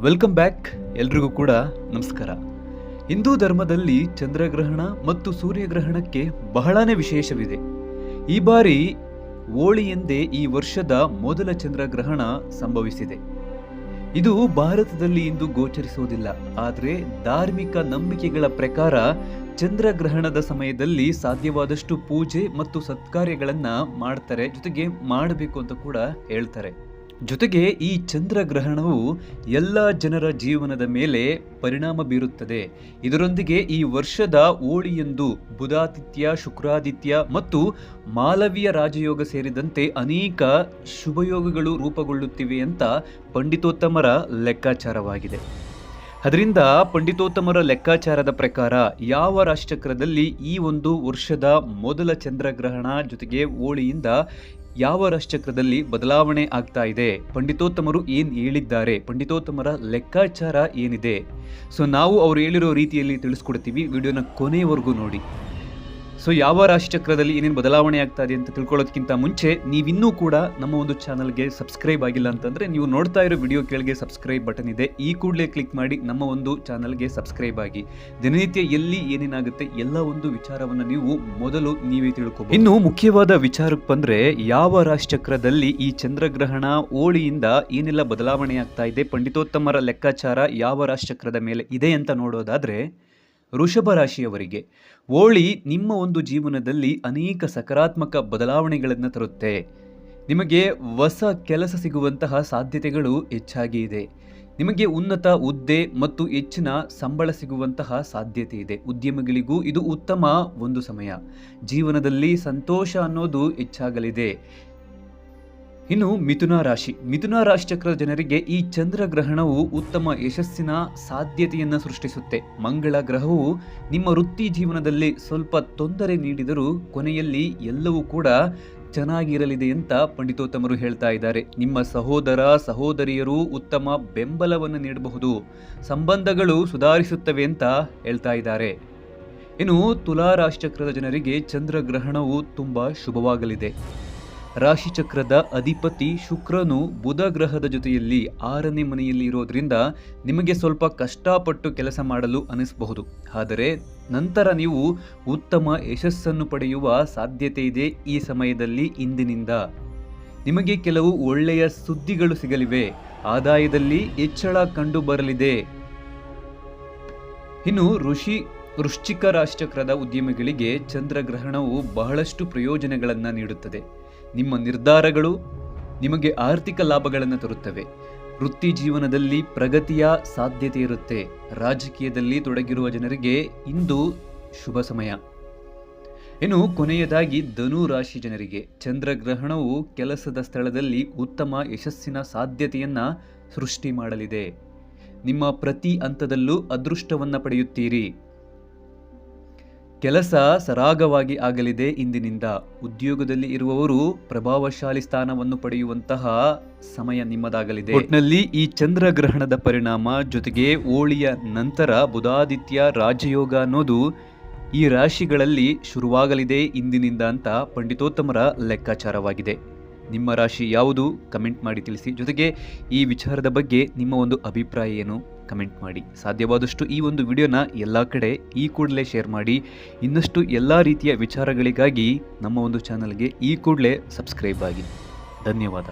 Welcome back. ಎಲ್ರಿಗೂ ಕೂಡ ನಮಸ್ಕಾರ. ಹಿಂದೂ ಧರ್ಮದಲ್ಲಿ ಚಂದ್ರಗ್ರಹಣ ಮತ್ತು ಸೂರ್ಯಗ್ರಹಣಕ್ಕೆ ಬಹಳನೇ ವಿಶೇಷವಿದೆ. ಈ ಬಾರಿ ಹೋಳಿ ಎಂದೇ ಈ ವರ್ಷದ ಮೊದಲ ಚಂದ್ರಗ್ರಹಣ ಸಂಭವಿಸಿದೆ. ಇದು ಭಾರತದಲ್ಲಿ ಇಂದು ಗೋಚರಿಸುವುದಿಲ್ಲ. ಆದರೆ ಧಾರ್ಮಿಕ ನಂಬಿಕೆಗಳ ಪ್ರಕಾರ ಚಂದ್ರಗ್ರಹಣದ ಸಮಯದಲ್ಲಿ ಸಾಧ್ಯವಾದಷ್ಟು ಪೂಜೆ ಮತ್ತು ಸತ್ಕಾರ್ಯಗಳನ್ನ ಮಾಡ್ತಾರೆ, ಜೊತೆಗೆ ಮಾಡಬೇಕು ಅಂತ ಕೂಡ ಹೇಳ್ತಾರೆ. ಜೊತೆಗೆ ಈ ಚಂದ್ರಗ್ರಹಣವು ಎಲ್ಲ ಜನರ ಜೀವನದ ಮೇಲೆ ಪರಿಣಾಮ ಬೀರುತ್ತದೆ. ಇದರೊಂದಿಗೆ ಈ ವರ್ಷದ ಹೋಳಿಯಂದು ಬುಧಾದಿತ್ಯ, ಶುಕ್ರಾದಿತ್ಯ ಮತ್ತು ಮಾಲವೀಯ ರಾಜಯೋಗ ಸೇರಿದಂತೆ ಅನೇಕ ಶುಭಯೋಗಗಳು ರೂಪುಗೊಳ್ಳುತ್ತಿವೆ ಅಂತ ಪಂಡಿತೋತ್ತಮರ ಲೆಕ್ಕಾಚಾರವಾಗಿದೆ. ಅದರಿಂದ ಪಂಡಿತೋತ್ತಮರ ಲೆಕ್ಕಾಚಾರದ ಪ್ರಕಾರ ಯಾವ ರಾಶಿಚಕ್ರದಲ್ಲಿ ಈ ಒಂದು ವರ್ಷದ ಮೊದಲ ಚಂದ್ರಗ್ರಹಣ ಜೊತೆಗೆ ಹೋಳಿಯಿಂದ ಯಾವ ರಾಶಿಚಕ್ರದಲ್ಲಿ ಬದಲಾವಣೆ ಆಗ್ತಾ ಇದೆ, ಪಂಡಿತೋತ್ತಮರು ಏನು ಹೇಳಿದ್ದಾರೆ, ಪಂಡಿತೋತ್ತಮರ ಲೆಕ್ಕಾಚಾರ ಏನಿದೆ, ಸೊ ನಾವು ಅವ್ರು ಹೇಳಿರೋ ರೀತಿಯಲ್ಲಿ ತಿಳಿಸ್ಕೊಡ್ತೀವಿ. ವಿಡಿಯೋನ ಕೊನೆಯವರೆಗೂ ನೋಡಿ. ಸೊ ಯಾವ ರಾಶಿಚಕ್ರದಲ್ಲಿ ಏನೇನು ಬದಲಾವಣೆ ಆಗ್ತಾ ಇದೆ ಅಂತ ತಿಳ್ಕೊಳ್ಳೋದಕ್ಕಿಂತ ಮುಂಚೆ ನೀವಿನ್ನೂ ಕೂಡ ನಮ್ಮ ಒಂದು ಚಾನಲ್ಗೆ ಸಬ್ಸ್ಕ್ರೈಬ್ ಆಗಿಲ್ಲ ಅಂತಂದರೆ ನೀವು ನೋಡ್ತಾ ಇರೋ ವಿಡಿಯೋ ಕೆಳಗೆ ಸಬ್ಸ್ಕ್ರೈಬ್ ಬಟನ್ ಇದೆ, ಈ ಕೂಡಲೇ ಕ್ಲಿಕ್ ಮಾಡಿ ನಮ್ಮ ಒಂದು ಚಾನಲ್ಗೆ ಸಬ್ಸ್ಕ್ರೈಬ್ ಆಗಿ. ದಿನನಿತ್ಯ ಎಲ್ಲಿ ಏನೇನಾಗುತ್ತೆ ಎಲ್ಲ ಒಂದು ವಿಚಾರವನ್ನು ನೀವು ಮೊದಲು ನೀವೇ ತಿಳ್ಕೊಬಹುದು. ಇನ್ನು ಮುಖ್ಯವಾದ ವಿಚಾರಕ್ಕೆ ಬಂದರೆ ಯಾವ ರಾಶಿಚಕ್ರದಲ್ಲಿ ಈ ಚಂದ್ರಗ್ರಹಣ ಹೋಳಿಯಿಂದ ಏನೆಲ್ಲ ಬದಲಾವಣೆ ಆಗ್ತಾ ಇದೆ, ಪಂಡಿತೋತ್ತಮರ ಲೆಕ್ಕಾಚಾರ ಯಾವ ರಾಶಿಚಕ್ರದ ಮೇಲೆ ಇದೆ ಅಂತ ನೋಡೋದಾದರೆ ವೃಷಭ ರಾಶಿಯವರಿಗೆ ಹೋಳಿ ನಿಮ್ಮ ಒಂದು ಜೀವನದಲ್ಲಿ ಅನೇಕ ಸಕಾರಾತ್ಮಕ ಬದಲಾವಣೆಗಳನ್ನು ತರುತ್ತೆ. ನಿಮಗೆ ಹೊಸ ಕೆಲಸ ಸಿಗುವಂತಹ ಸಾಧ್ಯತೆಗಳು ಹೆಚ್ಚಾಗಿ ಇದೆ. ನಿಮಗೆ ಉನ್ನತ ಹುದ್ದೆ ಮತ್ತು ಹೆಚ್ಚಿನ ಸಂಬಳ ಸಿಗುವಂತಹ ಸಾಧ್ಯತೆ ಇದೆ. ಉದ್ಯಮಿಗಳಿಗೂ ಇದು ಉತ್ತಮ ಒಂದು ಸಮಯ. ಜೀವನದಲ್ಲಿ ಸಂತೋಷ ಅನ್ನೋದು ಹೆಚ್ಚಾಗಲಿದೆ. ಇನ್ನು ಮಿಥುನ ರಾಶಿ ಚಕ್ರದ ಜನರಿಗೆ ಈ ಚಂದ್ರಗ್ರಹಣವು ಉತ್ತಮ ಯಶಸ್ಸಿನ ಸಾಧ್ಯತೆಯನ್ನು ಸೃಷ್ಟಿಸುತ್ತೆ. ಮಂಗಳ ಗ್ರಹವು ನಿಮ್ಮ ವೃತ್ತಿ ಜೀವನದಲ್ಲಿ ಸ್ವಲ್ಪ ತೊಂದರೆ ನೀಡಿದರೂ ಕೊನೆಯಲ್ಲಿ ಎಲ್ಲವೂ ಕೂಡ ಚೆನ್ನಾಗಿರಲಿದೆ ಅಂತ ಪಂಡಿತೋತ್ತಮರು ಹೇಳ್ತಾ ಇದ್ದಾರೆ. ನಿಮ್ಮ ಸಹೋದರ ಸಹೋದರಿಯರು ಉತ್ತಮ ಬೆಂಬಲವನ್ನು ನೀಡಬಹುದು. ಸಂಬಂಧಗಳು ಸುಧಾರಿಸುತ್ತವೆ ಅಂತ ಹೇಳ್ತಾ ಇದ್ದಾರೆ. ಇನ್ನು ತುಲಾ ರಾಶಿ ಚಕ್ರದ ಜನರಿಗೆ ಚಂದ್ರಗ್ರಹಣವು ತುಂಬಾ ಶುಭವಾಗಲಿದೆ. ರಾಶಿಚಕ್ರದ ಅಧಿಪತಿ ಶುಕ್ರನು ಬುಧ ಗ್ರಹದ ಜೊತೆಯಲ್ಲಿ 6ನೇ ಮನೆಯಲ್ಲಿ ಇರೋದ್ರಿಂದ ನಿಮಗೆ ಸ್ವಲ್ಪ ಕಷ್ಟಪಟ್ಟು ಕೆಲಸ ಮಾಡಲು ಅನಿಸಬಹುದು. ಆದರೆ ನಂತರ ನೀವು ಉತ್ತಮ ಯಶಸ್ಸನ್ನು ಪಡೆಯುವ ಸಾಧ್ಯತೆ ಇದೆ. ಈ ಸಮಯದಲ್ಲಿ ಇಂದಿನಿಂದ ನಿಮಗೆ ಕೆಲವು ಒಳ್ಳೆಯ ಸುದ್ದಿಗಳು ಸಿಗಲಿವೆ. ಆದಾಯದಲ್ಲಿ ಹೆಚ್ಚಳ ಕಂಡು ಬರಲಿದೆ. ಇನ್ನು ವೃಶ್ಚಿಕ ರಾಶಿಚಕ್ರದ ಉದ್ಯಮಿಗಳಿಗೆ ಚಂದ್ರಗ್ರಹಣವು ಬಹಳಷ್ಟು ಪ್ರಯೋಜನಗಳನ್ನು ನೀಡುತ್ತದೆ. ನಿಮ್ಮ ನಿರ್ಧಾರಗಳು ನಿಮಗೆ ಆರ್ಥಿಕ ಲಾಭಗಳನ್ನು ತರುತ್ತವೆ. ವೃತ್ತಿ ಜೀವನದಲ್ಲಿ ಪ್ರಗತಿಯ ಸಾಧ್ಯತೆ ಇರುತ್ತೆ. ರಾಜಕೀಯದಲ್ಲಿ ತೊಡಗಿರುವ ಜನರಿಗೆ ಇಂದು ಶುಭ ಸಮಯ. ಇನ್ನು ಕೊನೆಯದಾಗಿ ಧನು ರಾಶಿ ಜನರಿಗೆ ಚಂದ್ರಗ್ರಹಣವು ಕೆಲಸದ ಸ್ಥಳದಲ್ಲಿ ಉತ್ತಮ ಯಶಸ್ಸಿನ ಸಾಧ್ಯತೆಯನ್ನ ಸೃಷ್ಟಿ ಮಾಡಲಿದೆ. ನಿಮ್ಮ ಪ್ರತಿ ಹಂತದಲ್ಲೂ ಅದೃಷ್ಟವನ್ನು ಪಡೆಯುತ್ತೀರಿ. ಕೆಲಸ ಸರಾಗವಾಗಿ ಆಗಲಿದೆ. ಇಂದಿನಿಂದ ಉದ್ಯೋಗದಲ್ಲಿ ಇರುವವರು ಪ್ರಭಾವಶಾಲಿ ಸ್ಥಾನವನ್ನು ಪಡೆಯುವಂತಹ ಸಮಯ ನಿಮ್ಮದಾಗಲಿದೆ. ಒಟ್ಟಿನಲ್ಲಿ ಈ ಚಂದ್ರಗ್ರಹಣದ ಪರಿಣಾಮ ಜೊತೆಗೆ ಹೋಳಿಯ ನಂತರ ಬುಧಾದಿತ್ಯ ರಾಜಯೋಗ ಅನ್ನೋದು ಈ ರಾಶಿಗಳಲ್ಲಿ ಶುರುವಾಗಲಿದೆ ಇಂದಿನಿಂದ ಅಂತ ಪಂಡಿತೋತ್ತಮರ ಲೆಕ್ಕಾಚಾರವಾಗಿದೆ. ನಿಮ್ಮ ರಾಶಿ ಯಾವುದು ಕಮೆಂಟ್ ಮಾಡಿ ತಿಳಿಸಿ. ಜೊತೆಗೆ ಈ ವಿಚಾರದ ಬಗ್ಗೆ ನಿಮ್ಮ ಒಂದು ಅಭಿಪ್ರಾಯ ಏನು ಕಮೆಂಟ್ ಮಾಡಿ. ಸಾಧ್ಯವಾದಷ್ಟು ಈ ಒಂದು ವಿಡಿಯೋನ ಎಲ್ಲ ಕಡೆ ಈ ಕೂಡಲೇ ಶೇರ್ ಮಾಡಿ. ಇನ್ನಷ್ಟು ಎಲ್ಲ ರೀತಿಯ ವಿಚಾರಗಳಿಗಾಗಿ ನಮ್ಮ ಒಂದು ಚಾನಲ್ಗೆ ಈ ಕೂಡಲೇ ಸಬ್ಸ್ಕ್ರೈಬ್ ಆಗಿ. ಧನ್ಯವಾದ.